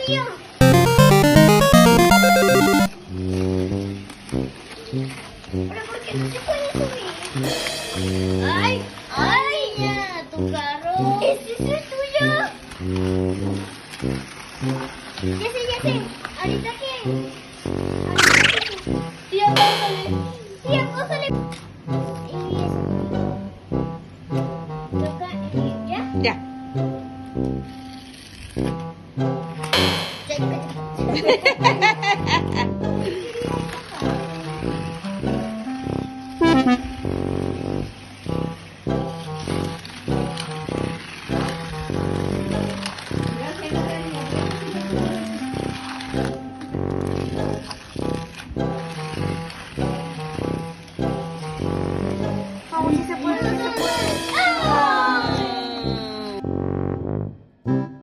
mío. ¿Pero por qué no se puede subir? ¡Ay! ¡Ay, ya! ¡Tu carro! ¡Ese es el tuyo! Ya sé. Ahorita que... Tía, pósale. Tía, pósale. Toca... ¿Ya? Ya. Ya.